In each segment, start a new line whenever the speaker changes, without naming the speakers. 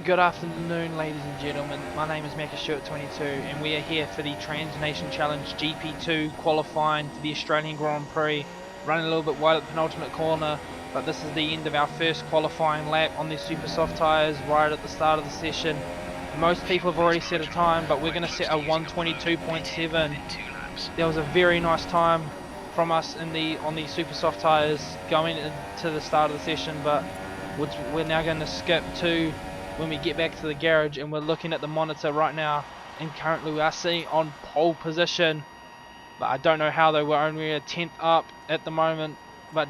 Good afternoon, ladies and gentlemen. My name is Macashort22 and we are here for the Trans Nation Challenge GP2 qualifying for the Australian Grand Prix. Running a little bit wide at the penultimate corner, but this is the end of our first qualifying lap on these super soft tyres right at the start of the session. Most people have already set a time, but we're going to set a 122.7. There was a very nice time from us on the super soft tyres going into the start of the session, but we're now going to skip to when we get back to the garage, and we're looking at the monitor right now, and currently we are sitting on pole position, but I don't know how, though. We're only a 10th up at the moment, but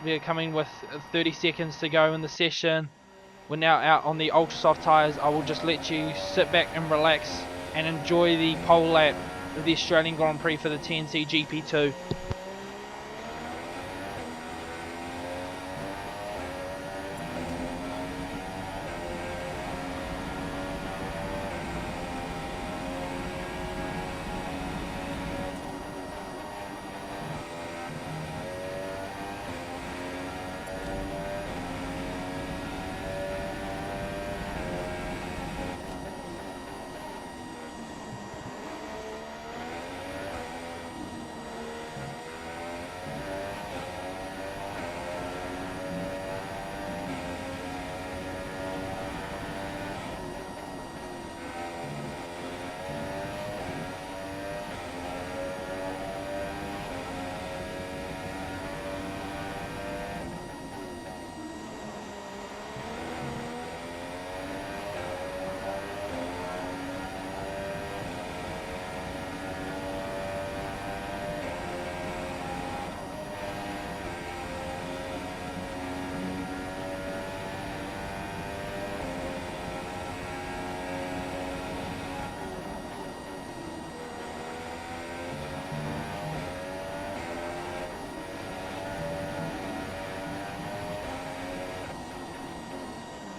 we're coming with 30 seconds to go in the session. We're now out on the ultra soft tyres. I will just let you sit back and relax and enjoy the pole lap of the Australian Grand Prix for the TNC GP2.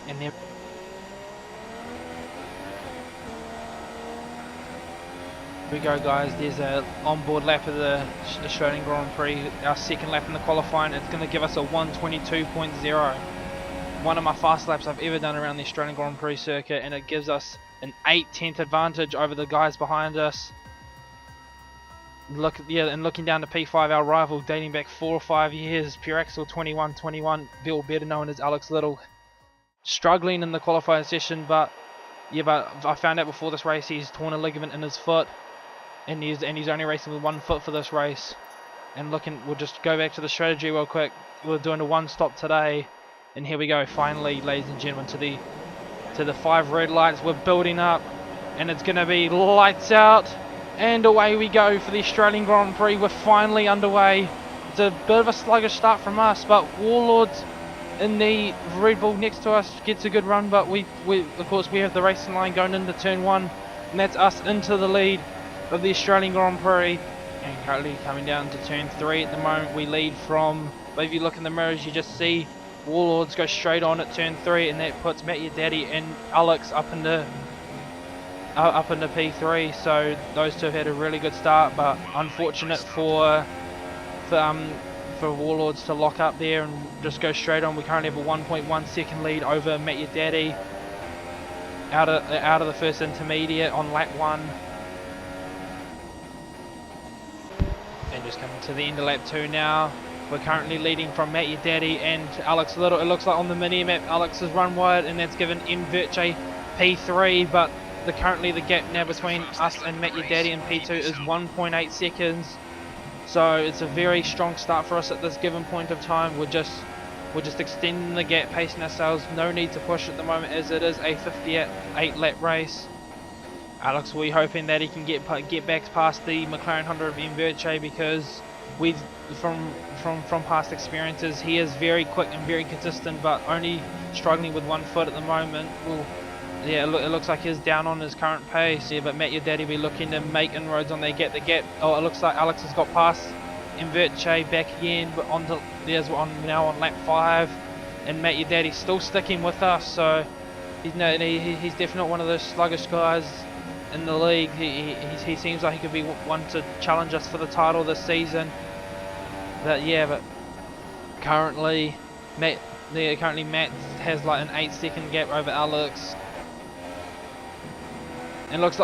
And there we go, guys. There's a onboard lap of the Australian Grand Prix, our second lap in the qualifying. It's going to give us a 122.0, one of my fast laps I've ever done around the Australian Grand Prix circuit, and it gives us an 8/10 advantage over the guys behind us. And looking down to P5, our rival dating back 4 or 5 years, Pure Axel 2121, Bill, better known as Alex Little, struggling in the qualifying session, but I found out before this race he's torn a ligament in his foot, and he's only racing with one foot for this race. And we'll just go back to the strategy real quick. We're doing a one stop today, and here we go. Finally, ladies and gentlemen, to the 5 red lights. We're building up, and it's going to be lights out, and away we go for the Australian Grand Prix. We're finally underway. It's a bit of a sluggish start from us, but Warlords in the Red Bull next to us gets a good run, but we of course we have the racing line going into turn 1, and that's us into the lead of the Australian Grand Prix. And currently coming down to turn 3 at the moment, we lead from, but if you look in the mirrors you just see Warlords go straight on at turn 3, and that puts Matt Your Daddy and Alex up into P3. So those two have had a really good start, but unfortunate for Warlords to lock up there and just go straight on. We currently have a 1.1 second lead over Matt Your Daddy out of the first intermediate on lap 1, and just coming to the end of lap 2 now. We're currently leading from Matt Your Daddy and Alex Little. It looks like on the mini map Alex has run wide, and that's given Verche P3, but currently the gap now between us and Matt Your Daddy in P2 is 1.8 seconds. So it's a very strong start for us at this given point of time. We're just extending the gap, pacing ourselves. No need to push at the moment, as it is a 58 lap race. Alex will be hoping that he can get back past the McLaren Honda of Verche, because from past experiences he is very quick and very consistent, but only struggling with one foot at the moment. Yeah, it looks like he's down on his current pace. Yeah, but Matt Your Daddy will be looking to make inroads on the gap. Oh, it looks like Alex has got past Verche back again, but now on lap 5, and Matt Your Daddy's still sticking with us. So he's definitely one of those sluggish guys in the league. He seems like he could be one to challenge us for the title this season. But currently Matt has like an 8-second gap over Alex. And looks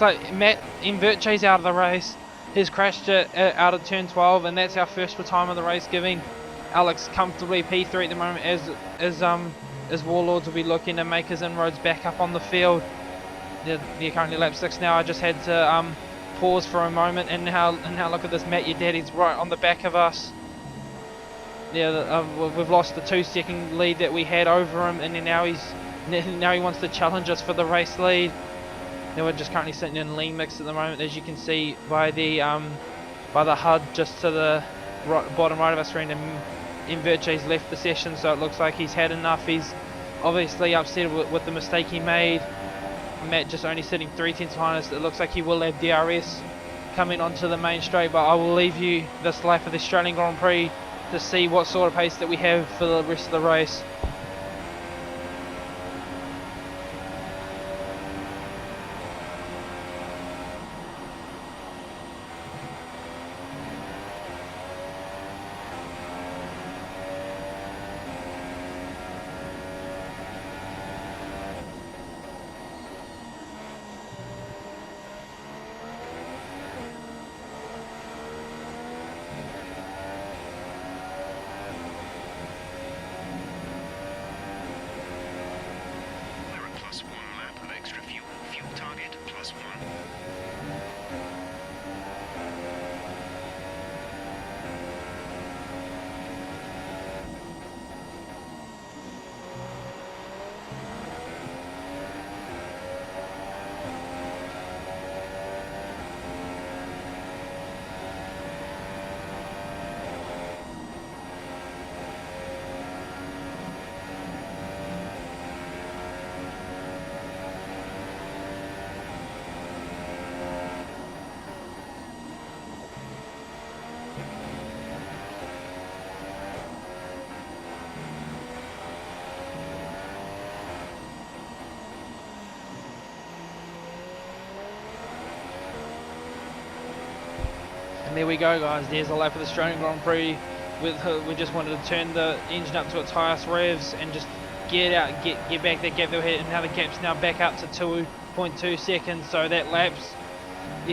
like Matt Inverche's out of the race. He's crashed it out of turn 12, and that's our first time of the race, giving Alex comfortably P3 at the moment, as Warlords will be looking to make his inroads back up on the field. They're currently lap 6 now. I just had to pause for a moment, and now look at this. Matt, your daddy's right on the back of us. Yeah, we've lost the 2-second lead that we had over him, and then now he wants to challenge us for the race lead. Now we're just currently sitting in lean mix at the moment, as you can see by the HUD just to the bottom right of our screen. And Inverche's left the session, so it looks like he's had enough. He's obviously upset with the mistake he made. Matt just only sitting 3/10 behind us. It looks like he will have DRS coming onto the main straight, but I will leave you this lap of the Australian Grand Prix to see what sort of pace that we have for the rest of the race. And there we go, guys. There's a lap of the Australian Grand Prix. We just wanted to turn the engine up to its highest revs and just get back that gap that we had. And now the gap's now back up to 2.2 seconds. So that lap's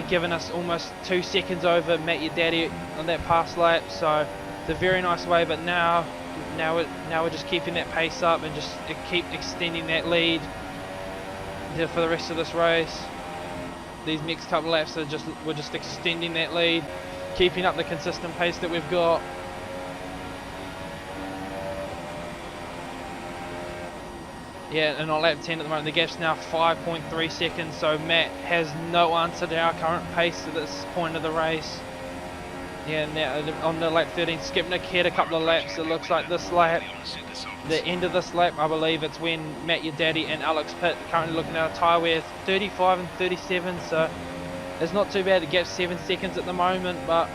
given us almost 2 seconds over Matt your daddy on that past lap. So it's a very nice way. But now we're just keeping that pace up and just keep extending that lead for the rest of this race. These next couple of laps we're just extending that lead, keeping up the consistent pace that we've got. Yeah, and on lap 10 at the moment, the gap's now 5.3 seconds, so Matt has no answer to our current pace at this point of the race. Yeah, now on the lap 13, Skipnik had a couple of laps. It looks like this lap, the end of this lap, I believe it's when Matt your daddy and Alex Pitt currently looking at a tyre where 35 and 37, so it's not too bad. The gap's 7 seconds at the moment, but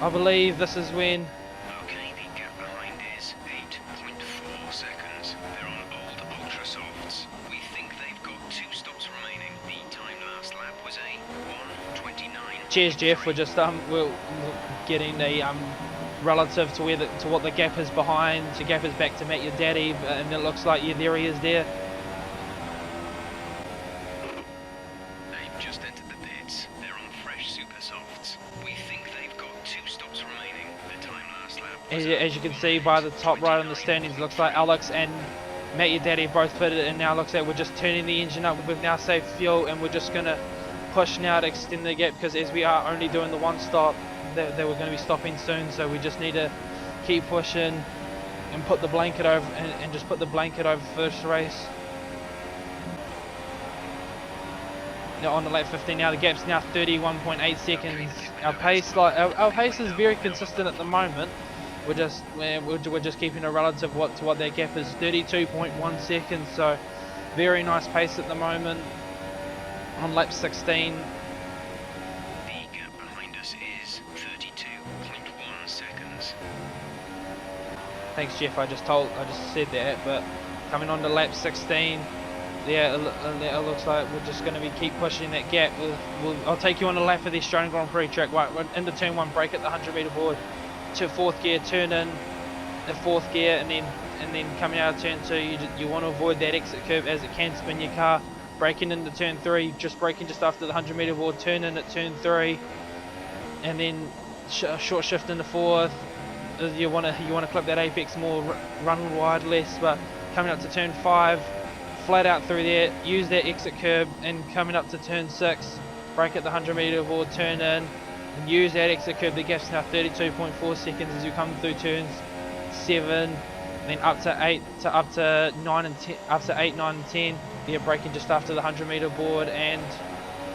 I believe this is when.
Okay, the gap behind is 8.4 seconds. They're on old ultra softs. We think they've got 2 stops remaining. The time last lap was a 1:29.
Cheers, Jeff. We're just we're getting the relative to what the gap is behind. The gap is back to Matt your daddy, and it looks like, yeah, there he is there.
They've just entered the pits. They're on fresh super softs. We think they've got 2 stops remaining. The time last lap was
As you can see by the top right on the standings, looks like Alex and Matt your daddy both fitted, and now looks like we're just turning the engine up. We've now saved fuel, and we're just gonna push now to extend the gap, because as we are only doing the one stop, they were going to be stopping soon, so we just need to keep pushing and put the blanket over and just put the blanket over first race. Now on the lap 15 now, the gap's now 31.8 seconds. Our pace is very consistent at the moment. We're just keeping a relative to what that gap is, 32.1 seconds, so very nice pace at the moment. On lap 16, thanks, Jeff. I just said that. But coming on to lap 16, yeah, it looks like we're just going to keep pushing that gap. I'll take you on a lap of the Australian Grand Prix track. Right, we're into turn 1, brake at the 100-metre board, to 4th gear, turn in the 4th gear, and then coming out of turn 2, you want to avoid that exit curve as it can spin your car. braking into turn 3, just braking just after the 100 meter board, turn in at turn 3, and then short shift into 4th. You want to clip that apex more, run wide less, but coming up to turn 5, flat out through there, use that exit curb, and coming up to turn 6, brake at the 100 meter board, turn in, and use that exit curb. The gap's now 32.4 seconds as you come through turns 7, then up to 8, up to 9 and 10, up to 8, 9 and 10. You're braking just after the 100 meter board and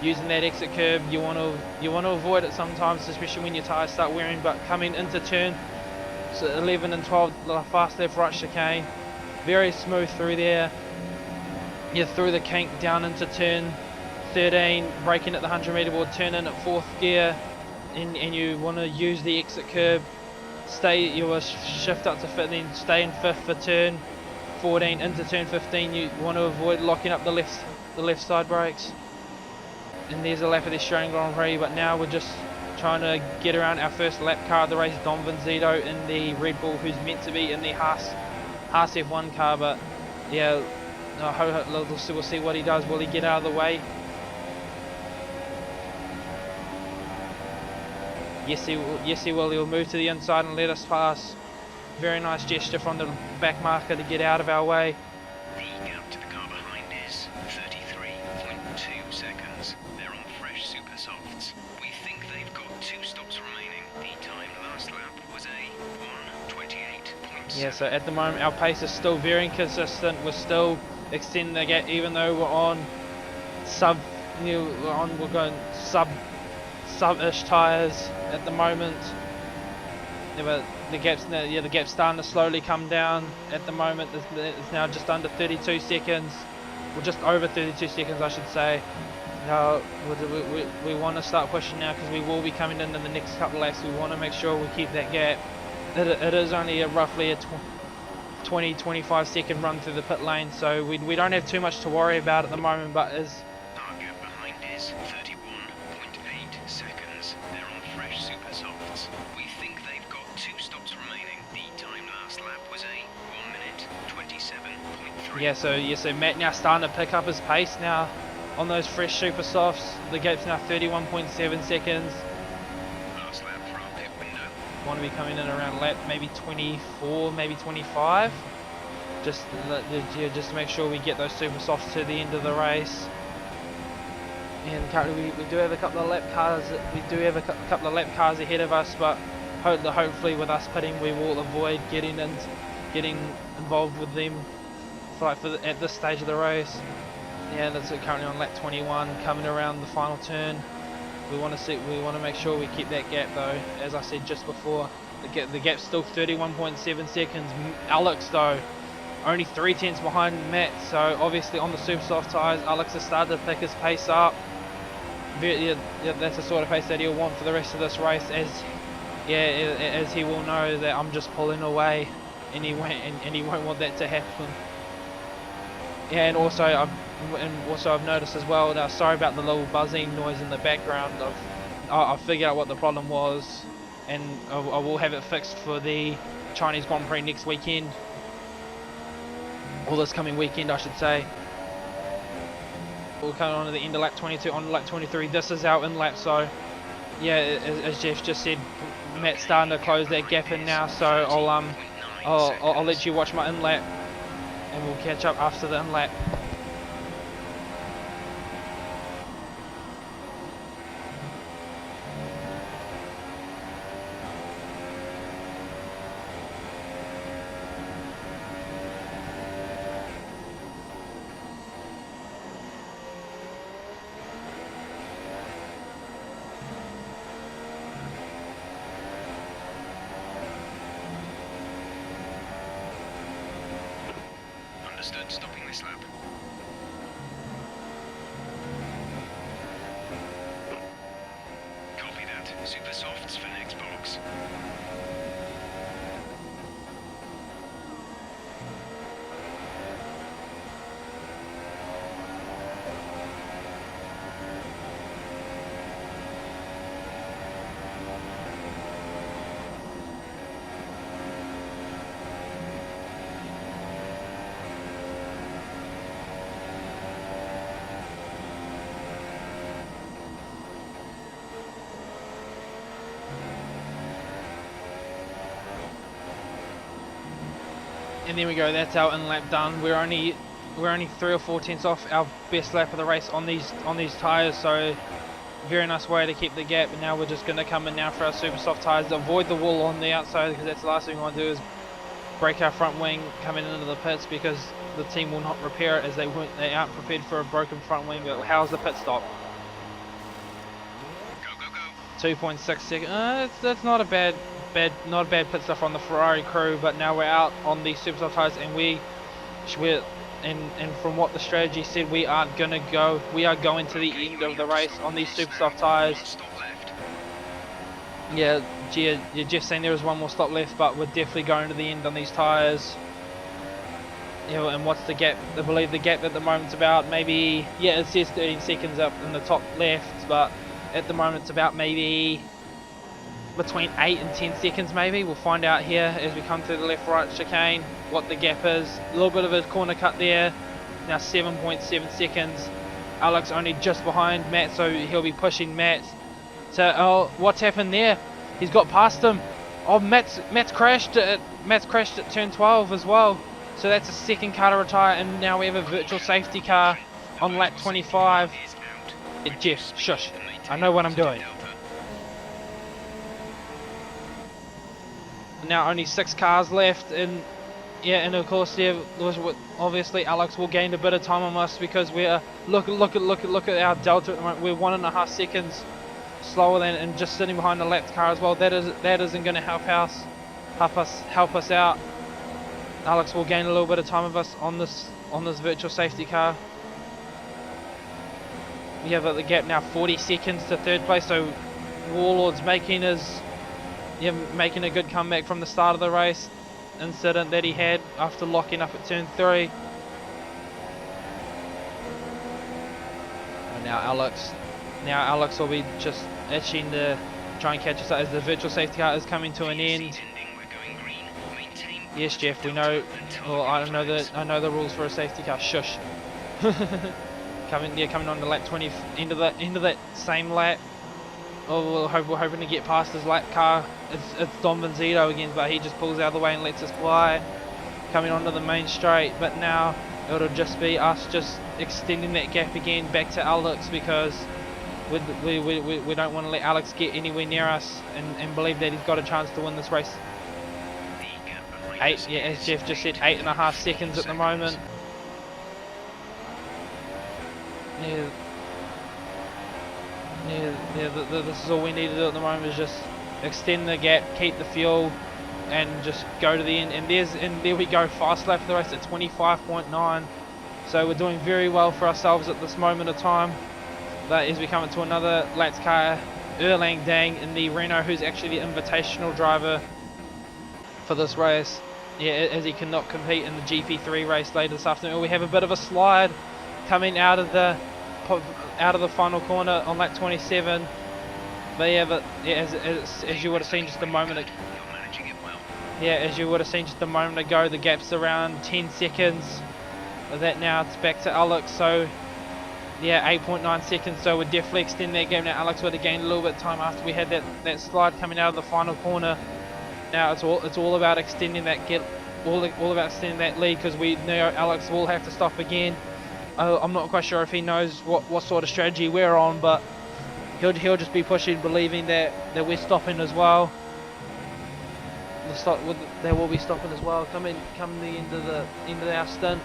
using that exit curb. You want to avoid it sometimes, especially when your tyres start wearing. But coming into turn 11 and 12, fast left right chicane, very smooth through there. You're through the kink down into turn 13, braking at the 100 meter board, turn in at 4th gear, and you want to use the exit curb. You will shift up to 5th, then stay in 5th for turn 14 into turn 15. You want to avoid locking up the left side brakes. And there's a lap of the Australian Grand Prix, but now we're just trying to get around our first lap car of the race, Dom Vinzito in the Red Bull, who's meant to be in the Haas F1 car, but yeah, we'll see what he does. Will he get out of the way? Yes, he will. He'll move to the inside and let us pass. Very nice gesture from the back marker to get out of our way.
The gap to the car behind is 33.2 seconds. They're on fresh super softs. We think they've got 2 stops remaining. The time last lap was a 1:28.7.
Yeah, so at the moment our pace is still very inconsistent. We're still extending the gap, even though we're on we're going sub-ish tyres at the moment. Yeah, but the gap's starting to slowly come down at the moment. It's now just under 32 seconds, or just over 32 seconds, I should say. Now we want to start pushing now, because we will be coming into the next couple of laps. We want to make sure we keep that gap. It is only roughly a 20-25 second run through the pit lane, so we don't have too much to worry about at the moment. But as
our gap behind is 31.8 seconds. They're on fresh super softs. We think they've got 2 stops remaining. The time last lap was a 1:27.3.
so Matt now starting to pick up his pace now on those fresh super softs. The gap's now 31.7 seconds.
Last lap for our pit window.
Want to be coming in around lap maybe 24, maybe 25, just to make sure we get those super softs to the end of the race. And currently we do have a couple of lap cars. We do have a couple of lap cars ahead of us, but hopefully with us pitting, we will avoid getting involved with them at this stage of the race. Yeah, that's currently on lap 21, coming around the final turn. We want to make sure we keep that gap though. As I said just before, the gap's still 31.7 seconds. Alex though, only 3/10 behind Matt. So obviously on the super soft tyres, Alex has started to pick his pace up. That's the sort of pace that he'll want for the rest of this race, as he will know that I'm just pulling away, and he won't want that to happen. Yeah, and also I've noticed as well. Now, sorry about the little buzzing noise in the background. I've figured out what the problem was, and I will have it fixed for the Chinese Grand Prix next weekend, or this coming weekend, I should say. We're coming on to the end of lap 22, on lap 23. This is our in lap, so yeah, as Jeff just said, Matt's starting to close that gap in now. So I'll let you watch my in lap, and we'll catch up after the in lap.
Understood, stopping this lap. Copy that. Super softs for next box.
And there we go, that's our in lap done. We're only 3 or 4 tenths off our best lap of the race on these tyres, so very nice way to keep the gap. And now we're just going to come in now for our super soft tyres to avoid the wall on the outside, because that's the last thing we want to do is break our front wing coming into the pits, because the team will not repair it as they aren't prepared for a broken front wing. But how's the pit stop?
Go, go, go.
2.6 seconds. That's not a bad pit stop from the Ferrari crew. But now we're out on the super soft tyres, and we're and from what the strategy said, we are going to the end of the race on these super soft tyres.
Stop left.
Yeah, you're just saying there is one more stop left, but we're definitely going to the end on these tyres. Yeah, and what's the gap? I believe the gap at the moment's about maybe, yeah, it says 13 seconds up in the top left, but at the moment it's about maybe between 8 and 10 seconds maybe. We'll find out here as we come through the left-right chicane what the gap is. A little bit of a corner cut there. Now 7.7 seconds. Alex only just behind Matt, so he'll be pushing Matt. So, oh, what's happened there? He's got past him. Oh, Matt's crashed at turn 12 as well. So that's a second car to retire, and now we have a virtual safety car on lap 25. Jeff, shush. I know what I'm doing. Now only 6 cars left, and yeah, and of course, yeah, obviously Alex will gain a bit of time on us, because we are look at our delta at the moment. We're 1.5 seconds slower than, and just sitting behind the lapped car as well. That isn't going to help us out. Alex will gain a little bit of time of us on this virtual safety car. We have the gap now 40 seconds to third place, so Warlord's making a good comeback from the start of the race incident that he had after locking up at turn 3. And now Alex will be just itching to try and catch us as the virtual safety car is coming to an end. Yes, Jeff, we know. Well, I know the rules for a safety car. Shush. coming on to lap 20, into that same lap. Oh, we're hoping to get past his lap car. It's Don Benzito again, but he just pulls out of the way and lets us fly. Coming onto the main straight, but now it'll just be us just extending that gap again back to Alex, because we don't want to let Alex get anywhere near us and believe that he's got a chance to win this race. As Jeff just said, 8.5 seconds at the moment. This is all we need to do at the moment, is just extend the gap, keep the fuel, and just go to the end. And there we go, fast lap for the race at 25.9. So we're doing very well for ourselves at this moment of time. But as we come into another lapped car, Erlang Dang in the Renault, who's actually the invitational driver for this race. Yeah, as he cannot compete in the GP3 race later this afternoon. We have a bit of a slide coming out of the final corner on lap 27. But yeah, as you would have seen just a moment ago. Yeah, as you would have seen just a moment ago, the gap's around 10 seconds. That now it's back to Alex. So yeah, 8.9 seconds. So we're definitely extending that gap now. Alex would have gained a little bit of time after we had that slide coming out of the final corner. Now it's all about extending that all about extending that lead, because we know Alex will have to stop again. I'm not quite sure if he knows what sort of strategy we're on, but he'll just be pushing, believing that we're stopping as well. They will be stopping as well. Come the end of our stint.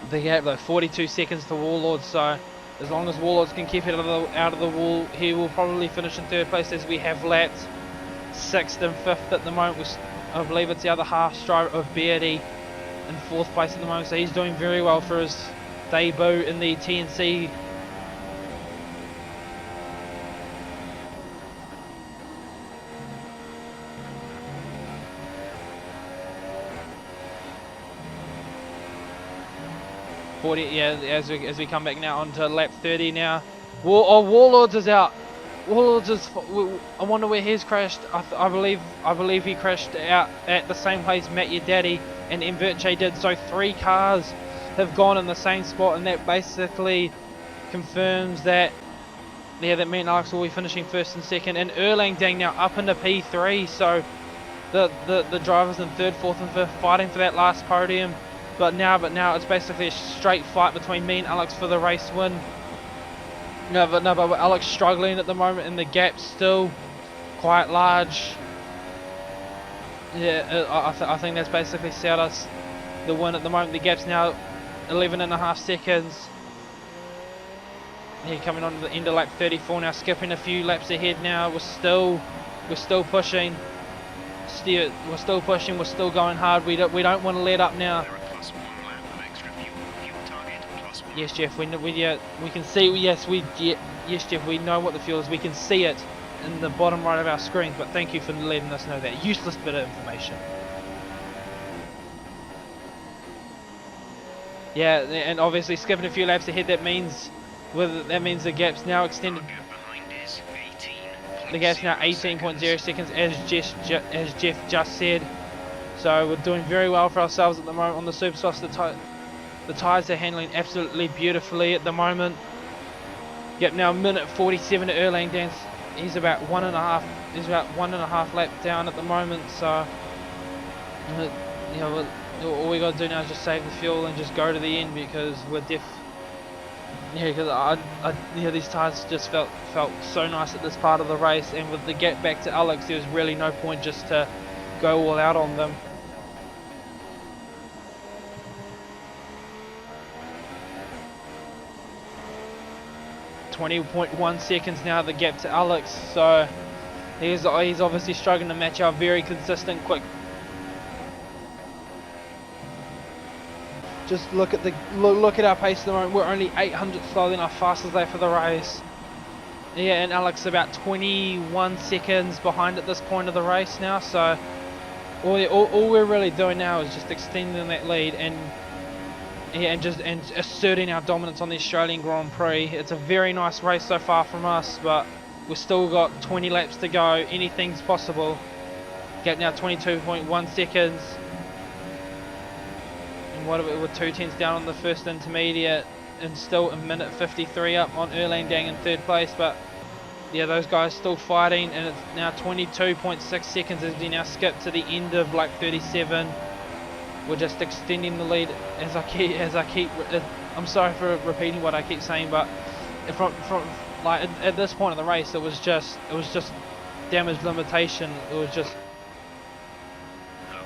The gap though, 42 seconds to Warlord. So as long as Warlords can keep it out of the wall, he will probably finish in third place, as we have lapped 6th and 5th at the moment. I believe it's the other half stripe of Beardy in 4th place at the moment, so he's doing very well for his debut in the TNC. As we come back now onto lap 30 now. Warlords is out. Warlords is. I wonder where he's crashed. I believe he crashed out at the same place Matt your daddy and Inverche did. So 3 cars have gone in the same spot, and that basically confirms that that me and Alex will be finishing 1st and 2nd, and Erlang Dang now up into P3. So the drivers in third, fourth, and fifth fighting for that last podium. But now it's basically a straight fight between me and Alex for the race win. But Alex struggling at the moment, and the gap's still quite large. Yeah, I think that's basically set us the win at the moment. The gap's now 11.5 seconds. He coming on to the end of lap 34 now, skipping a few laps ahead now. We're still pushing. We're still pushing. We're still going hard. We don't want to let up now. Yes, Jeff. We can see. Yes, Jeff. We know what the fuel is. We can see it in the bottom right of our screen. But thank you for letting us know that useless bit of information. Yeah, and obviously skipping a few laps ahead. That means the gap's now extended. The gap's now 18.0 seconds, as Jeff just said. So we're doing very well for ourselves at the moment on the super softs. The tyres are handling absolutely beautifully at the moment. Yep, now minute 47 to Erlang Dance. He's about one and a half lap down at the moment. So all we got to do now is just save the fuel and just go to the end, because we're because these tyres just felt so nice at this part of the race, and with the gap back to Alex, there was really no point just to go all out on them. .1 seconds now the gap to Alex, so he's obviously struggling to match our very consistent quick. Just look at our pace at the moment. We're only 800 slower than our fastest lap for the race. Yeah, and Alex about 21 seconds behind at this point of the race now. So all we're really doing now is just extending that lead and asserting our dominance on the Australian Grand Prix. It's a very nice race so far from us, but we've still got 20 laps to go. Anything's possible. Gap now 22.1 seconds. We're 2 tenths down on the first intermediate, and still a minute 53 up on Erlang Dang in third place. But yeah, those guys still fighting, and it's now 22.6 seconds as we now skip to the end of lap 37. We're just extending the lead as I keep. I'm sorry for repeating what I keep saying, but from like at this point of the race, it was just damage limitation. It was just.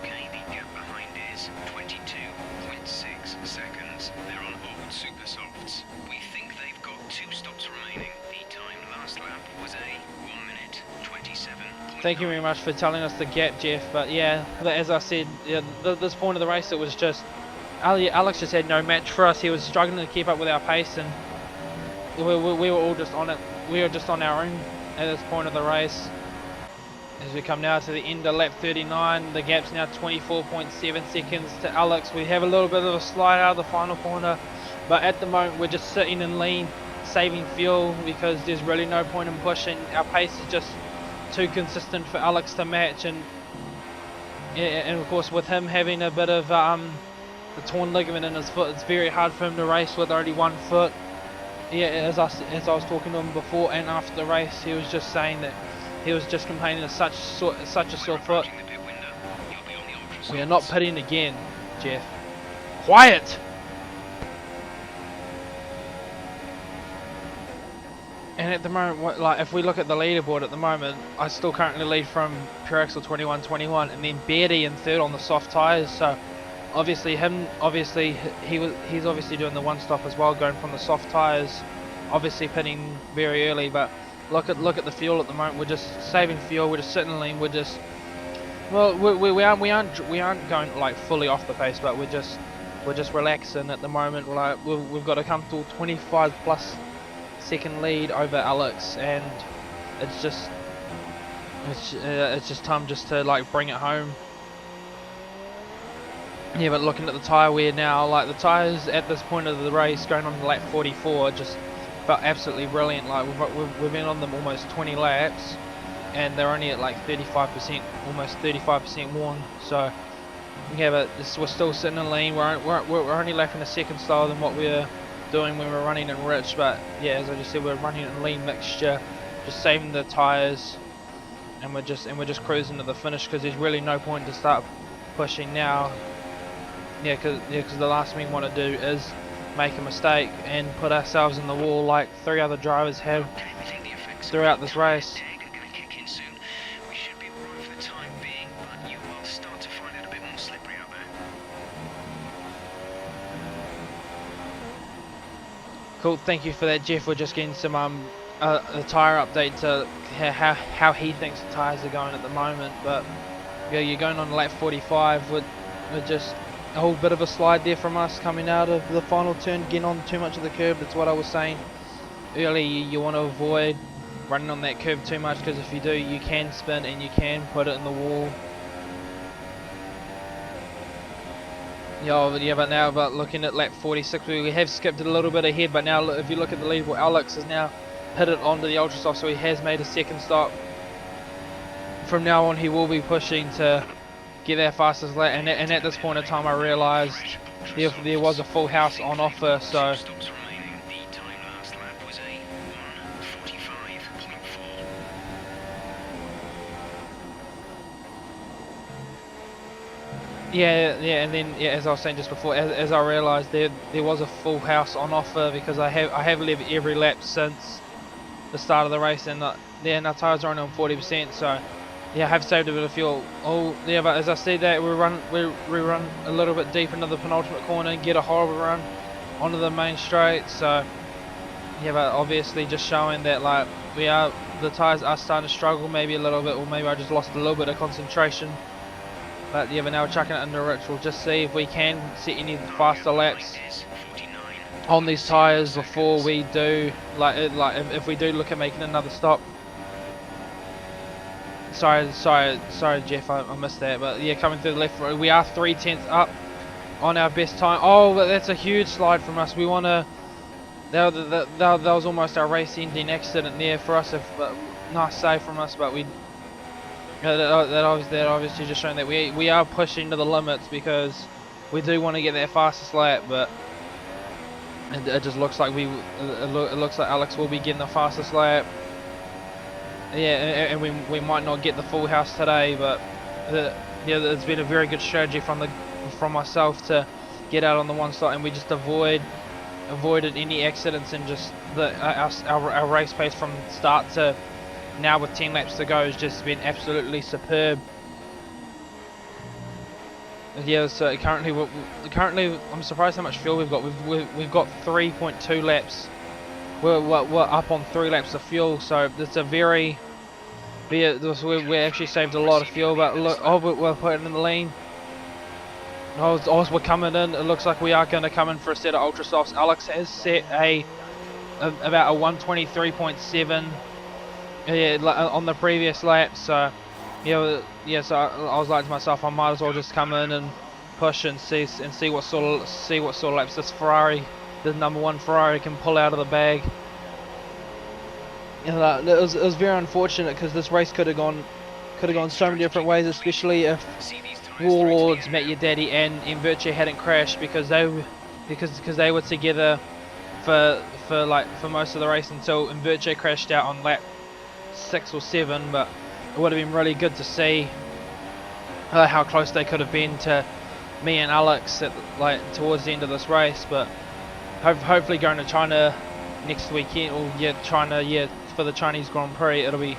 Okay, the gap behind is 22.6 seconds. They're on old super softs. We think they've got 2 stops remaining. The time last lap was a 1 minute 27.
Thank you very much for telling us the gap, Jeff. But yeah, as I said, this point of the race, it was just Alex just had no match for us. He was struggling to keep up with our pace, and we were all just on it. We were just on our own at this point of the race. As we come now to the end of lap 39, the gap's now 24.7 seconds to Alex. We have a little bit of a slide out of the final corner, but at the moment we're just sitting in lean, saving fuel, because there's really no point in pushing. Our pace is just too consistent for Alex to match, and of course with him having a bit of the torn ligament in his foot, it's very hard for him to race with only one foot. Yeah, as I was talking to him before and after the race, he was just saying that he was just complaining of such a sore foot. We are not pitting again, Jeff. Quiet! And at the moment, like if we look at the leaderboard at the moment, I still currently lead from Pure Axle 21-21, and then Beardy in third on the soft tyres. So obviously he's obviously doing the one stop as well, going from the soft tyres, obviously pitting very early. But look at the fuel at the moment. We're just saving fuel. We're just sitting lean. We're just we aren't going like fully off the pace, but we're just relaxing at the moment. Like we've got a comfortable 25 plus second lead over Alex, and it's just time just to like bring it home. Yeah, but looking at the tyre wear now, like the tyres at this point of the race going on to lap 44 just felt absolutely brilliant. Like we've been on them almost 20 laps, and they're only at like 35%, almost 35% worn. So yeah, but we're still sitting in lean. We're only lapping a second slower than what we were doing when we were running in rich. But yeah, as I just said, we're running in lean mixture, just saving the tyres, and we're just cruising to the finish, because there's really no point to start pushing now. Yeah, because the last thing we want to do is make a mistake and put ourselves in the wall like 3 other drivers have throughout this race.
We should be alright for the time being, but you will start to find it a bit more slippery out there.
Cool, thank you for that, Jeff. We're just getting some a tyre update to how he thinks the tyres are going at the moment. But yeah, you're going on lap 45 with just a whole bit of a slide there from us coming out of the final turn, getting on too much of the curb. That's what I was saying earlier. You want to avoid running on that curb too much, because if you do, you can spin and you can put it in the wall. But looking at lap 46, we have skipped it a little bit ahead, but now if you look at the leaderboard, Alex has now hit it onto the ultra soft, so he has made a second stop. From now on, he will be pushing to get our fastest lap, and at this point in time I realised there was a full house on offer, so and then as I was saying just before, as I realised there was a full house on offer, because I have led every lap since the start of the race, and our tyres are only on 40%, so yeah, I have saved a bit of fuel. Oh yeah, but as I said that, we run a little bit deep into the penultimate corner and get a horrible run onto the main straight, so yeah, but obviously just showing that like the tyres are starting to struggle maybe a little bit, or maybe I just lost a little bit of concentration. But yeah, but now we're chucking it under Rich. We'll just see if we can set any faster laps on these tyres before we do, if we do look at making another stop. Sorry Jeff, I missed that. But yeah, coming through the left, we are 3/10 up on our best time. Oh, but that's a huge slide from us. We want to. That was almost our race-ending accident there for us. Nice save from us, but we. That obviously just showing that we are pushing to the limits, because we do want to get that fastest lap, but it just looks like it looks like Alex will be getting the fastest lap. Yeah, and we might not get the full house today, but it's been a very good strategy from myself to get out on the one side, and we just avoided any accidents, and just our race pace from start to now with 10 laps to go has just been absolutely superb. Yeah, so currently I'm surprised how much fuel we've got. We've got 3.2 laps. We're up on 3 laps of fuel, so it's a we actually saved a lot of fuel. But look, we're putting in the lean. We're coming in. It looks like we are going to come in for a set of ultra softs. Alex has set about a 123.7. Yeah, on the previous lap, so yeah. So I was like to myself, I might as well just come in and push and see what sort of laps this Ferrari, the number 1 Ferrari, can pull out of the bag. It was very unfortunate, because this race could have gone so many different ways, especially if Warlords, Met Your Daddy, and Inverche hadn't crashed, because they were together for most of the race until Inverche crashed out on lap 6 or 7, but it would have been really good to see how close they could have been to me and Alex towards the end of this race. But hopefully going to China next weekend, or China for the Chinese Grand Prix, it'll be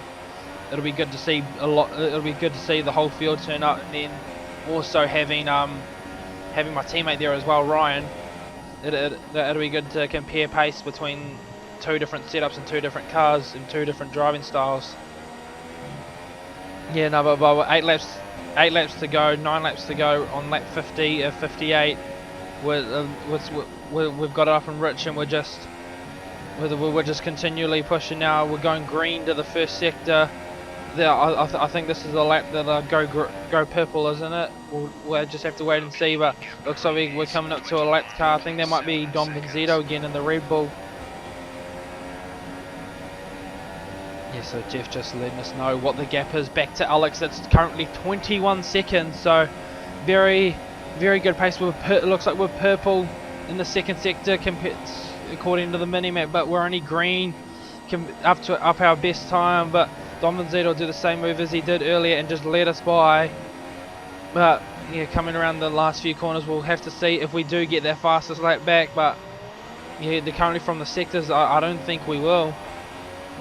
good to see it'll be good to see the whole field turn up, and then also having my teammate there as well, Ryan. It'll be good to compare pace between 2 different setups and 2 different cars and 2 different driving styles. Yeah, no, but 8 laps to go, 9 laps to go on lap 58. We've got it up and rich, and we're just continually pushing now. We're going green to the first sector. I think this is the lap that go purple, isn't it? We'll just have to wait and see, but looks like we're coming up to a lapped car. I think that might be Dom Benzito again in the Red Bull. Yeah, so Jeff just letting us know what the gap is back to Alex. It's currently 21 seconds, so very, very good pace. It looks like we're purple in the second sector according to the mini-map, but we're only green up our best time. But Donovan Zito will do the same move as he did earlier and just let us by. But yeah, coming around the last few corners, we'll have to see if we do get that fastest lap back. But yeah, they're currently from the sectors. I don't think we will.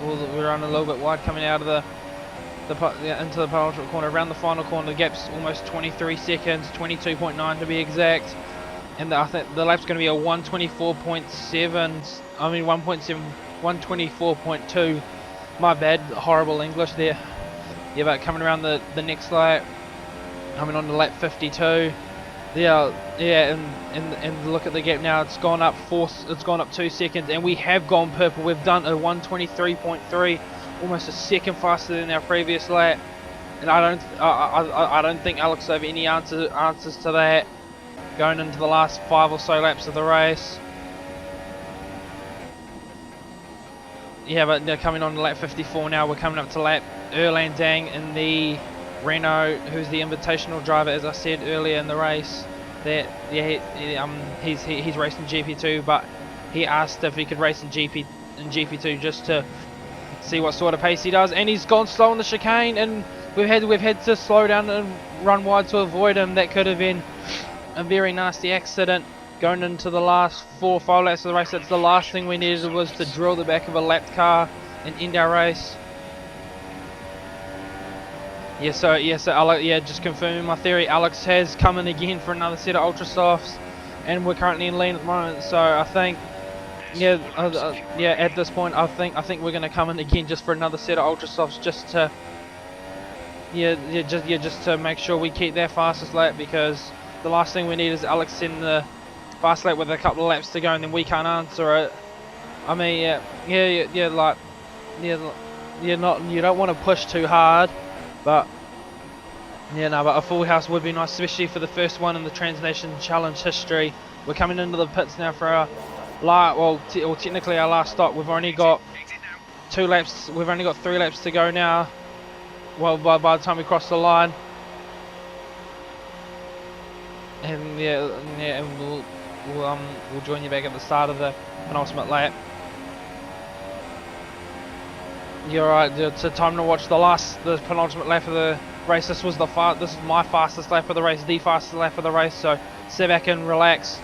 We're on a little bit wide coming out of into the penultimate corner. Around the final corner, the gap's almost 23 seconds, 22.9 to be exact. And I think the lap's going to be a 124.7. I mean 1.7, 124.2. My bad, horrible English there. Yeah, but coming around the next lap, coming on to lap 52. Yeah, and look at the gap now. It's gone up 2 seconds, and we have gone purple. We've done a 123.3, almost a second faster than our previous lap. And I don't think Alex will have any answers to that going into the last 5 or so laps of the race. Yeah, but they're coming on to lap 54 now. We're coming up to lap Erlandang in the Renault, who's the invitational driver, as I said earlier in the race. That he's racing GP2, but he asked if he could race in GP2 just to see what sort of pace he does, and he's gone slow on the chicane, and we've had to slow down and run wide to avoid him. That could have been a very nasty accident going into the last 4 or 5 laps of the race. That's the last thing we needed, was to drill the back of a lapped car and end our race. So just confirming my theory, Alex has come in again for another set of ultra softs, and we're currently in lean at the moment. So I think, at this point, I think we're going to come in again just for another set of ultra softs, just to just to make sure we keep that fastest lap, because the last thing we need is Alex in the fast lap with a couple of laps to go, and then we can't answer it. I mean, you don't want to push too hard. But but a full house would be nice, especially for the first one in the Trans Nation Challenge history. We're coming into the pits now for our technically our last stop. We've only got 2 laps. We've only got 3 laps to go now. Well, by the time we cross the line, and and we'll join you back at the start of the penultimate lap. You're right. It's time to watch the penultimate lap of the race. This is my fastest lap of the race, the fastest lap of the race. So sit back and relax.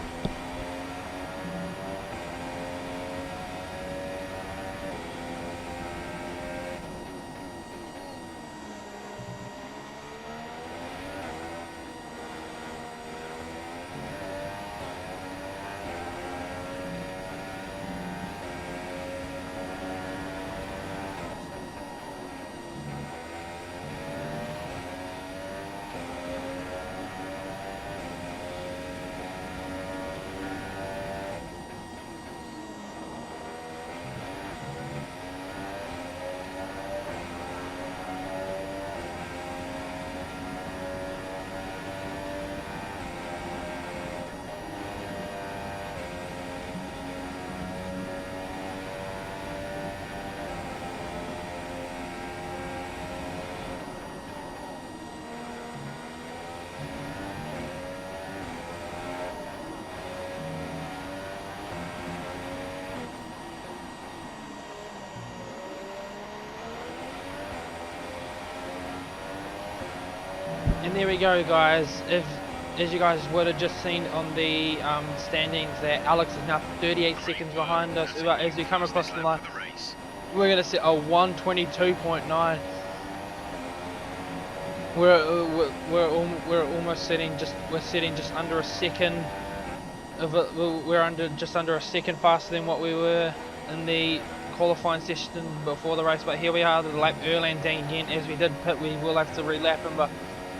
And there we go, guys. As you guys would have just seen on the standings, that Alex is now 38 seconds behind us. As we come across the line, we're going to set a 122.9. We're almost setting just under a second of it. We're just under a second faster than what we were in the qualifying session before the race. But here we are, the lap Erlandang again. As we did pit, we will have to relap him, but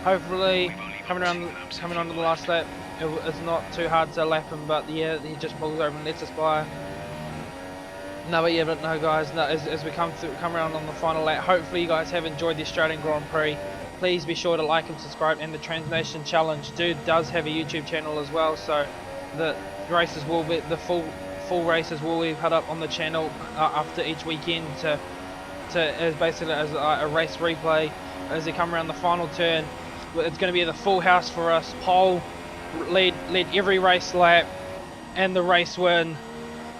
hopefully coming onto the last lap, it's not too hard to lap him. But yeah, he just pulls over and lets us by. No, guys, as we come around on the final lap, hopefully you guys have enjoyed the Australian Grand Prix. Please be sure to like and subscribe, and the Trans Nation Challenge does have a YouTube channel as well, so the races will be, the full races will be put up on the channel after each weekend as basically as a race replay as they come around the final turn. It's going to be the full house for us. Pole, lead every race lap, and the race win.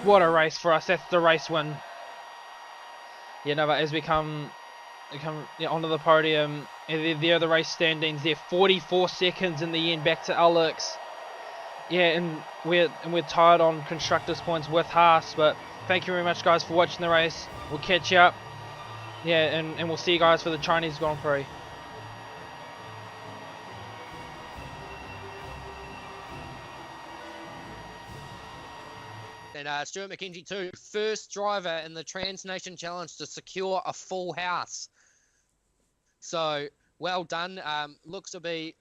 What a race for us! That's the race win. But as we come come onto the podium. And there are the race standings. They're 44 seconds in the end, back to Alex. Yeah, and we're tied on constructors' points with Haas. But thank you very much, guys, for watching the race. We'll catch you up. Yeah, and we'll see you guys for the Chinese Grand Prix.
And Stuart McKenzie too, first driver in the Trans Nation Challenge to secure a full house. So well done. Look to be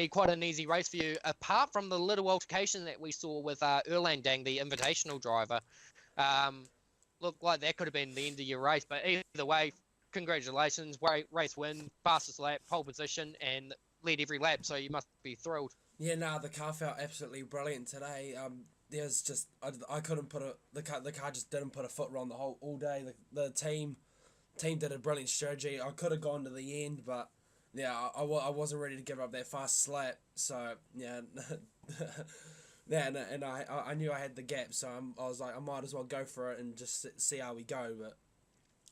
quite an easy race for you. Apart from the little altercation that we saw with Erlandang, the invitational driver, looked like that could have been the end of your race. But either way, congratulations, race win, fastest lap, pole position, and led every lap. So you must be thrilled.
Yeah, the car felt absolutely brilliant today. There's just I couldn't put the car just didn't put a foot wrong all day. The team did a brilliant strategy. I could have gone to the end, but yeah, I wasn't ready to give up that fast lap. So yeah, yeah, and I knew I had the gap, so I was like, I might as well go for it and just see how we go. But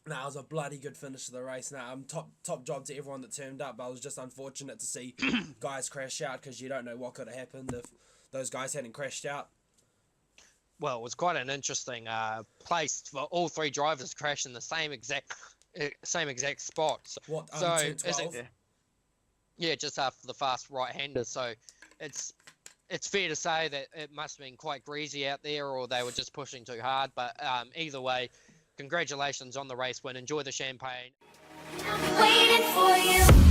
no, it was a bloody good finish to the race. Now, top job to everyone that turned up. But I was just unfortunate to see guys crash out, because you don't know what could have happened if those guys hadn't crashed out.
Well, it was quite an interesting place for all three drivers to crash in the same exact spot. So,
What,
so
10-12?
yeah, just after the fast right-hander. So it's fair to say that it must have been quite greasy out there, or they were just pushing too hard. But either way, congratulations on the race win. Enjoy the champagne.
I'll be waiting for you.